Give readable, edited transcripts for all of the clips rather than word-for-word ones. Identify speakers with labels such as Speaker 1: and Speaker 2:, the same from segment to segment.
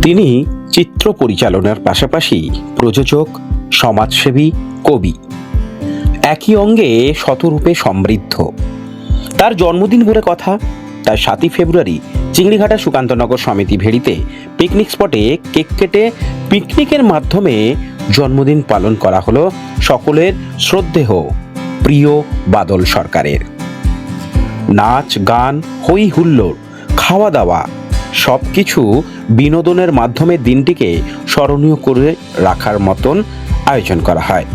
Speaker 1: তিনি চিত্র পরিচালনার পাশাপাশি প্রযোজক, সমাজসেবী, কবি, একই অঙ্গে শতরূপে সমৃদ্ধ। তার জন্মদিন বলে কথা, তার 7ই ফেব্রুয়ারি চিংড়িঘাটা সুকান্তনগর সমিতি ভেড়িতে পিকনিক স্পটে কেক কেটে পিকনিকের মাধ্যমে জন্মদিন পালন করা হলো সকলের শ্রদ্ধেয় প্রিয় বাদল সরকারের। নাচ, গান, হই হুল্লোড়, খাওয়া দাওয়া সব কিছু বিনোদনের মাধ্যমে দিনটিকে স্মরণীয় করে রাখার মতন আয়োজন করা হয়।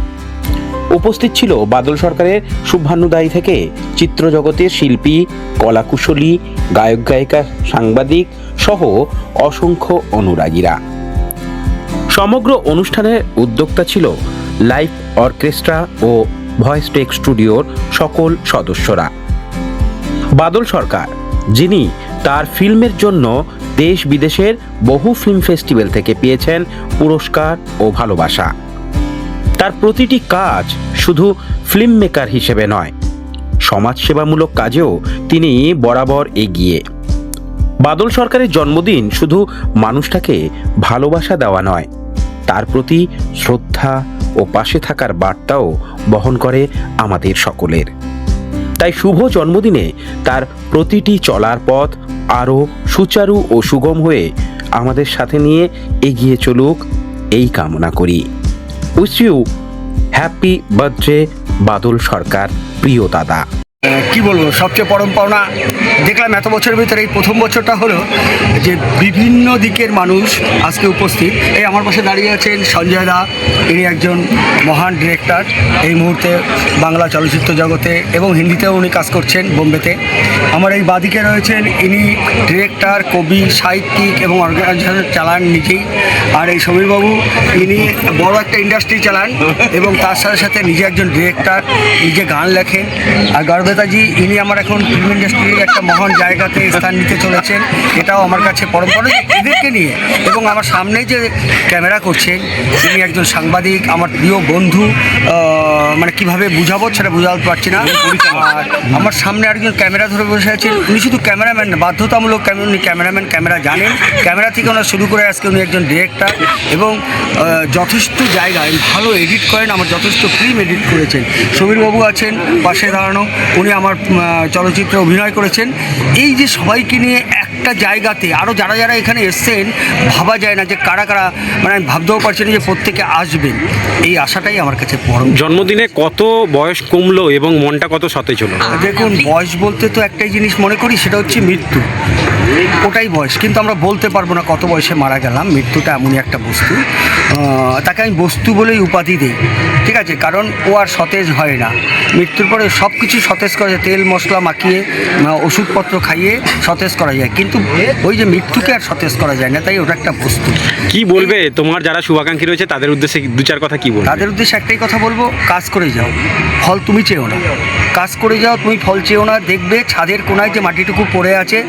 Speaker 1: উপস্থিত ছিল বাদল সরকারের শুভান্নুদায়ী থেকে চিত্রজগতের শিল্পী, কলাকুশলী, গায়ক গায়িকা, সাংবাদিক সহ অসংখ্য অনুরাগীরা। সমগ্র অনুষ্ঠানের উদ্যোক্তা ছিল লাইভ অর্কেস্ট্রা ও ভয়েস টেক স্টুডিওর সকল সদস্যরা। বাদল সরকার, যিনি তার ফিল্মের জন্য দেশ বিদেশের বহু ফিল্ম ফেস্টিভ্যাল থেকে পেয়েছেন পুরস্কার ও ভালোবাসা। তার প্রতিটি কাজ শুধু ফিল্ম মেকার হিসেবে নয়, সমাজসেবামূলক কাজেও তিনি বরাবর এগিয়ে। বাদল সরকারের জন্মদিন শুধু মানুষটাকে ভালোবাসা দেওয়া নয়, তার প্রতি শ্রদ্ধা ও পাশে থাকার বার্তাও বহন করে আমাদের সকলের। তাই শুভ জন্মদিনে তার প্রতিটি চলার পথ আরও সুচারু ও সুগম হয়ে আমাদের সাথে নিয়ে এগিয়ে চলুক, এই কামনা করি। উইশ ইউ হ্যাপি বার্থডে বাদল সরকার, প্রিয় দাদা।
Speaker 2: কি বলবো, সবচেয়ে পরম পাওনা দেখলাম এত বছরের ভিতরে এই প্রথম বছরটা হলো যে বিভিন্ন দিকের মানুষ আজকে উপস্থিত। এই আমার পাশে দাঁড়িয়ে আছেন সঞ্জয় দা, ইনি একজন মহান ডিরেক্টর, এই মুহূর্তে বাংলা চলচ্চিত্র জগতে এবং হিন্দিতেও উনি কাজ করছেন বোম্বেতে। আমার এই বাদিকে রয়েছেন, ইনি ডিরেক্টর, কবি, সাহিত্যিক এবং অর্গানাইজেশন চালান নিজেই। আর এই সমীরবাবু, ইনি বড় একটা ইন্ডাস্ট্রি চালান এবং তার সাথে সাথে নিজে একজন ডিরেক্টর, নিজে গান লেখেন। আর গর্বেতাজি, ইনি আমার এখন ফিল্ম ইন্ডাস্ট্রির একটা মহান জায়গাতে স্থান নিতে চলেছেন, এটাও আমার কাছে পরম্পরা। এদেরকে নিয়ে এবং আমার সামনে যে ক্যামেরা করছেন, তিনি একজন সাংবাদিক, আমার প্রিয় বন্ধু। মানে কীভাবে বুঝাবো সেটা বুঝাতে পারছি না। আর আমার সামনে একজন ক্যামেরা ধরে বসে আছেন, উনি শুধু ক্যামেরাম্যান না, বাধ্যতামূলক উনি ক্যামেরাম্যান, ক্যামেরা জানেন, ক্যামেরা থেকে ওনার শুরু করে আজকে উনি একজন ডিরেক্টর এবং যথেষ্ট জায়গায় ভালো এডিট করেন, আমার যথেষ্ট ফিল্ম এডিট করেছেন। সমীরবাবু আছেন পাশে দাঁড়ানো, উনি আমার চলচ্চিত্রে অভিনয় করেছেন। এই যে সবাইকে নিয়ে একটা জায়গাতে আরও যারা যারা এখানে এসছেন, ভাবা যায় না যে কারা কারা, মানে আমি ভাবতেও পারছি না যে প্রত্যেকে আসবেন। এই আশাটাই আমার কাছে পরম।
Speaker 1: জন্মদিনে কত বয়স কমলো এবং মনটা কত সতেজ হলো?
Speaker 2: দেখুন, বয়স বলতে তো একটাই জিনিস মনে করি, সেটা হচ্ছে মৃত্যু, ওটাই বয়স। কিন্তু আমরা বলতে পারবো না কত বয়সে মারা গেলাম। মৃত্যুটা এমনই একটা বস্তু, তাকে আমি বস্তু বলেই উপাধি দিই, ঠিক আছে? কারণ ও আর সতেজ হয় না। মৃত্যুর পরে সব কিছু সতেজ করা যায়, তেল মশলা মাখিয়ে, ওষুধপত্র খাইয়ে সতেজ করা যায়, কিন্তু ওই যে মৃত্যুকে আর সতেজ করা যায় না, তাই ওটা একটা বস্তু।
Speaker 1: কি বলবে তোমার যারা শুভাকাঙ্ক্ষী রয়েছে তাদের উদ্দেশ্যে দু চার কথা কি বলবে?
Speaker 2: তাদের উদ্দেশ্যে একটাই কথা বলবো, কাজ করে যাও, ফল তুমি চেও না। কাজ করে যাও, তুমি ফল চেও না। দেখবে ছাদের কোনায় যে মাটিটুকু পড়ে আছে,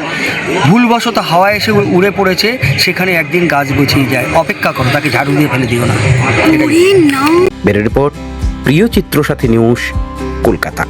Speaker 2: ভুলবশত হাওয়ায় এসে উড়ে পড়েছে, সেখানে একদিন গাছ গছিয়ে যায়। অপেক্ষা করো, তাকে ঝাড়ু দিয়ে ফেলে দিও না।
Speaker 1: ব্যুরো রিপোর্ট, প্রিয় চিত্র সাথী নিউজ, কলকাতা।